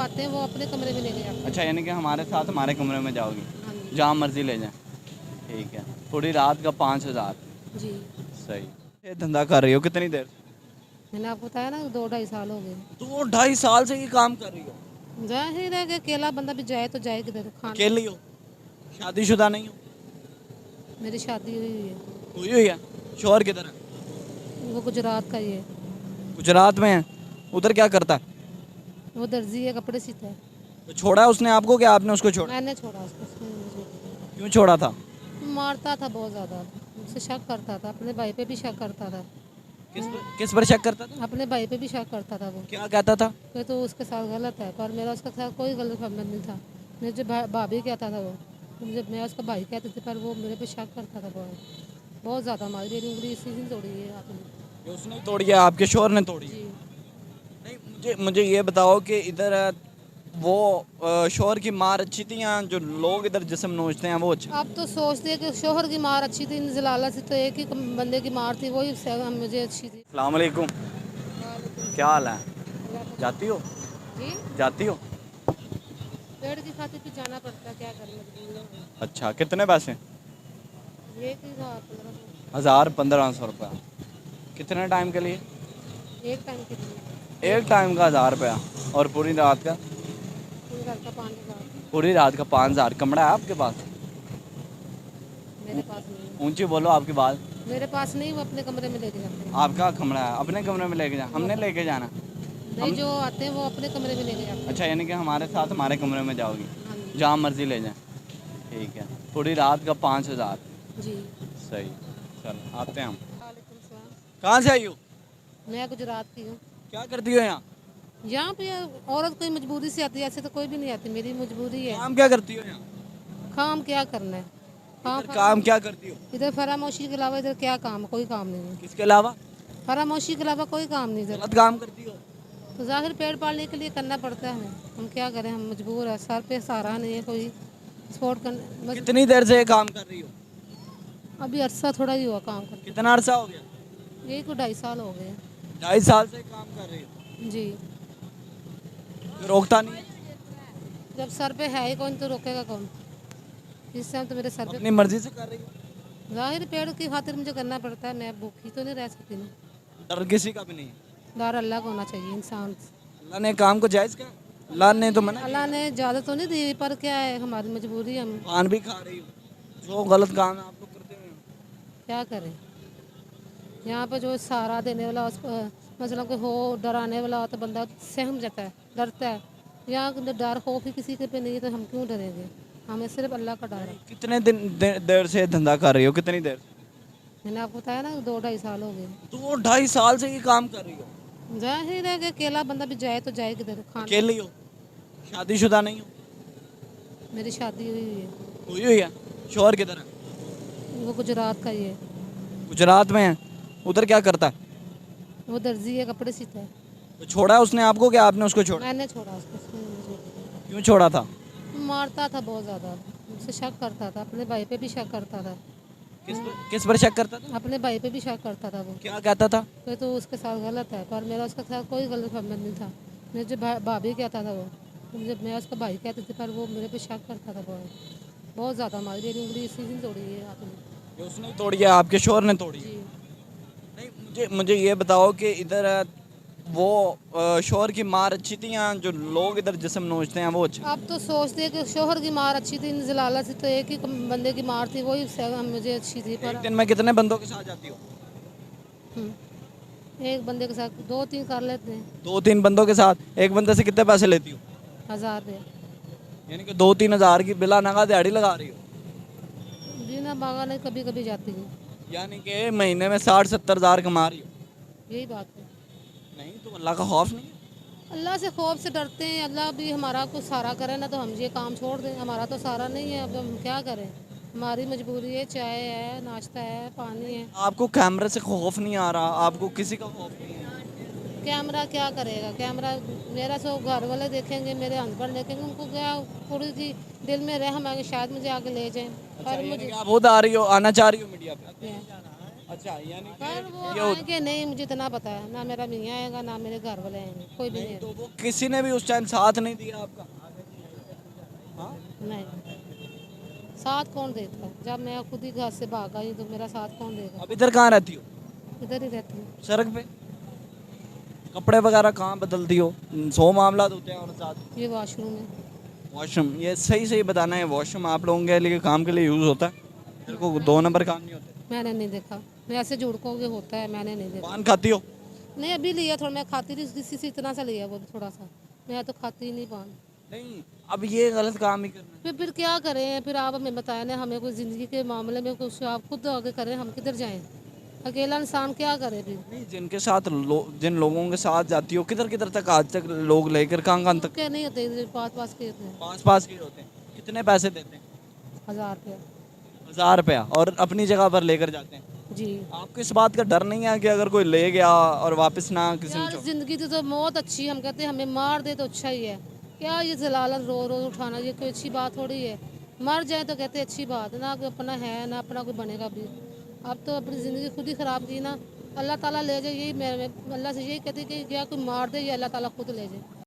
आते हैं वो अपने कमरे में लेके जाते हैं। अच्छा, यानी कि हमारे साथ हमारे कमरे में जाओगी, हाँ जी। जहाँ मर्जी ले जाएं। ठीक है, पूरी रात का 5,000। जी, सही। ये धंधा कर रही हो कितनी देर से? मैंने आपको बताया ना 2-2.5 साल हो गए। 2-2.5 साल से ये काम कर रही हो? जाहिर है कि अकेला बंदा भी जाए तो जाए किधर खाना। अकेली हो? शादीशुदा नहीं हो? मेरी शादी हुई है, हुई हुई है। शोहर किधर है? वो गुजरात का ही है। गुजरात में है। उधर क्या करता है? वो दर्जी है, कपड़े सीता है। तो छोड़ा है उसने आपको, क्या आपने उसको छोड़ा? मैंने छोड़ा उसको, उसने मुझे छोड़ा। क्यों छोड़ा था? मारता था बहुत ज़्यादा, मुझसे शक करता था, अपने भाई पे भी शक करता था। किस पर शक करता था? अपने भाई पे भी शक करता था वो, क्या कहता था? कि तो उसके साथ गलत है, पर मेरा उसके साथ कोई गलत संबंध नहीं था। मेरे जो भाभी कहता था वो, मुझे मैं उसका भाई कहते थे, पर वो मेरे पे शक करता था बहुत, बहुत ज़्यादा। हमारी मेरी उंगली इसी दिन तोड़ी है आपने। ये उसने तोड़ी है, आपके शोहर ने तोड़ी है? जी, नहीं, मुझे मुझे ये बताओ कि इधर वो शोहर की मार अच्छी थी, या जो लोग इधर जिस्म नोचते हैं वो अच्छे? अब तो सोचते हैं कि शोहर की मार अच्छी थी, इन जलाला से तो एक ही बंदे की मार थी, वही मुझे अच्छी थी। अस्सलाम वालेकुम, क्या हाल है? जाती हो? जी, जाती हो? पेड़ की खातिर भी जाना पड़ता है, क्या करें मजबूर है। अच्छा, कितने पैसे? ये की 1500, 1,000-1,500 रुपया। कितने टाइम के लिए? एक टाइम के लिए। एक टाइम का 1,000 रुपया, और पूरी रात का? पूरे घर का 5000। पूरी रात का 5,000। कमरा है आपके पास? मेरे पास नहीं है। ऊंची बोलो, आपकी बात। मेरे पास नहीं, वो अपने कमरे में लेके जाते हैं। आपका कमरा है, अपने कमरे में लेके जाना? हमने लेके जाना? नहीं, जो आते हैं वो अपने कमरे में लेके जाते हैं। अच्छा, यानी कि हमारे साथ हमारे कमरे में जाओगी, हाँ जी। जहाँ मर्जी ले जाएं। ठीक है, पूरी रात का 5,000। जी। सही। चल आते हैं हम। वालेकुम सलाम। कहाँ से आई हो? मैं गुजरात की हूँ। क्या करती हो यहाँ? यहाँ पे औरत कोई मजबूरी से आती है, ऐसे तो कोई भी नहीं आती, मेरी मजबूरी है। काम क्या करती हो यहाँ? काम क्या करना है? इधर काम क्या करती हो? इधर फरामोशी के अलावा इधर क्या काम है? कोई काम नहीं है। किसके अलावा? फरामोशी के अलावा कोई काम नहीं इधर। गलत काम करती हो? तो जाहिर पेड़ पालने के लिए करना पड़ता है हमें, हम क्या करें, हम मजबूर है, सर पे सहारा नहीं है कोई सपोर्ट करने। कितनी देर से ये काम कर रही हो? अभी अरसा थोड़ा ही हुआ काम करके, कितना अरसा हो गया? यही को 2.5 साल हो गए। 2.5 साल से काम कर रही हो? जी, रोकता नहीं है? जब सर पे है ही कौन तो रोकेगा कौन? इस टाइम तो मेरे सर पे अपनी मर्जी से कर रही हो? जाहिर पेड़ की खातिर मुझे करना पड़ता है, मैं भूखी तो नहीं रह सकती ना। डर किसी का भी नहीं है? डर अल्लाह को होना चाहिए इंसान से। अल्लाह ने काम को जायज़ किया? अल्लाह ने तो मना अल्लाह ने ज़्यादा तो नहीं दी, पर क्या है, हमारी मजबूरी है, हम पान भी खा रही हो, जो गलत काम है आप लोग करते हुए। क्या करें। यहाँ पर जो सहारा देने वाला मतलब कोई हो, डराने वाला हो तो बंदा सहम जाता है, डरता है। यहाँ का डर खौफ ही किसी के पे नहीं है, तो हम क्यों डरेंगे? हमें सिर्फ अल्लाह का डर है। कितने दिन देर से धंधा कर रही हो, कितनी देर से? मैंने आपको बताया ना 2-2.5 साल हो गए। 2-2.5 साल से ये काम कर रही हो? जाहिर है कि अकेला बंदा भी जाए तो जाए किधर खाना। अकेली हो? शादीशुदा नहीं हो? मेरी शादी हुई है, हुई हुई है। शोहर किधर है? वो गुजरात का ही है। गुजरात में है। उधर क्या करता है? वो दर्जी है, कपड़े सीता है। तो छोड़ा है उसने आपको, क्या आपने उसको छोड़ा? मैंने छोड़ा उसको, उसने मुझे छोड़ा। क्यों छोड़ा था? मारता था बहुत ज़्यादा, मुझसे शक करता था, अपने भाई पे भी शक करता था। किस पर शक करता था? अपने भाई पे भी शक करता था वो, क्या कहता था? कि तो उसके साथ गलत है, पर मेरा उसके साथ कोई गलत संबंध नहीं था। मेरे जो भाभी कहता था वो, मुझे मैं उसका भाई कहते थे, पर वो मेरे पे शक करता था बहुत, बहुत ज़्यादा। हमारी मेरी उंगली इसी दिन तोड़ी है आपने। ये उसने तोड़ी है, आपके शोहर ने तोड़ी है? जी, नहीं, मुझे ये बताओ कि इधर वो शोहर की मार अच्छी थी, या जो लोग इधर जिस्म नोचते हैं वो अच्छे? अब तो सोचते हैं कि शोहर की मार अच्छी थी, इन जलाला से तो एक ही बंदे की मार थी, वही मुझे अच्छी थी। एक पर दिन में कितने बंदों के साथ जाती हो? एक बंदे के साथ 2-3 कर लेते हैं। 2-3 बंदों के साथ? एक बंदे से कितने पैसे लेती हो? 1000 रुपये। यानी कि 2-3 हज़ार की बिला नगा दिहाड़ी लगा रही हो? बिना बागा नहीं, कभी कभी जाती हूँ। यानी कि महीने में 60-70 हज़ार कमा रही हो? यही बात है। नहीं तो अल्लाह का खौफ नहीं है? अल्लाह से खौफ से डरते हैं, अल्लाह भी हमारा कुछ सहारा करे ना, तो हम ये काम छोड़ दें। हमारा तो सहारा नहीं है, अब हम क्या करें, हमारी मजबूरी है, चाय है, नाश्ता है, पानी है। आपको कैमरे से खौफ नहीं आ रहा? आपको किसी का खौफ नहीं है? कैमरा क्या करेगा? कैमरा मेरा सो घर वाले देखेंगे, मेरे हस्बैंड देखेंगे, उनको क्या थोड़ी सी दिल में रह, हम आगे शायद मुझे आगे ले जाएं। अच्छा, पर यानी मुझे कि आप खुद आ रही हो, आना चाह रही हो मीडिया पे? अच्छा यानी पर वो कि ये आएंगे नहीं, मुझे इतना पता है, ना मेरा मियाँ आएगा ना मेरे घर वाले आएंगे, कोई भी नहीं तो आएगा। वो किसी ने भी उस टाइम साथ नहीं दिया आपका? हाँ? नहीं, साथ कौन देता है? जब मैं खुद ही घर से भाग आई तो मेरा साथ कौन देगा? अब इधर कहाँ रहती हो? इधर ही रहती हूँ। सड़क पे? कपड़े वगैरह कहाँ बदलती हो? 100 मामला होते हैं और साथ ये वॉशरूम है। वॉशरूम, ये सही सही बताना है, वॉशरूम आप लोगों के लिए काम के लिए यूज़ होता है? तेरे को 2 नंबर काम नहीं होते? मैंने नहीं देखा, मैं ऐसे जुड़कों के होता है, मैंने नहीं देखा। पान खाती हो? नहीं, अभी लिया थोड़ा, मैं खाती थी किसी से, इतना सा लिया वो भी थोड़ा सा, मैं तो खाती ही नहीं पान। नहीं, अब ये गलत काम ही करना है। फिर क्या करें? फिर आप हमें बताया ना, हमें कोई ज़िंदगी के मामले में कुछ आप खुद आगे करें, हम किधर जाएं? अकेला इंसान क्या करे फिर? नहीं, जिनके साथ जिन लोगों के साथ जाती हो, किधर किधर तक आज तक लोग लेकर कहाँ कहाँ तक? क्या नहीं होते इधर पास पास के होते हैं। पास पास के होते हैं। कितने पैसे देते हैं? 1000 रुपया। 1000 रुपया, और अपनी जगह पर लेकर जाते हैं। जी। आपको इस बात का डर नहीं है कि अगर कोई ले गया और वापस ना किसी ने यार जिंदगी तो मौत अच्छी है, हम कहते हैं हमें मार दे तो अच्छा ही है। क्या ये जलालत रो रो उठाना, ये कोई अच्छी बात थोड़ी है? मर जाए तो कहते हैं अच्छी बात है, ना कोई अपना है ना अपना कोई बनेगा भी। अब तो अपनी ज़िंदगी खुद ही ख़राब की ना। अल्लाह ताला ले जाए, यही मैं अल्लाह से यही कहती कि या कोई मार दे या अल्लाह ताला खुद ले जाए।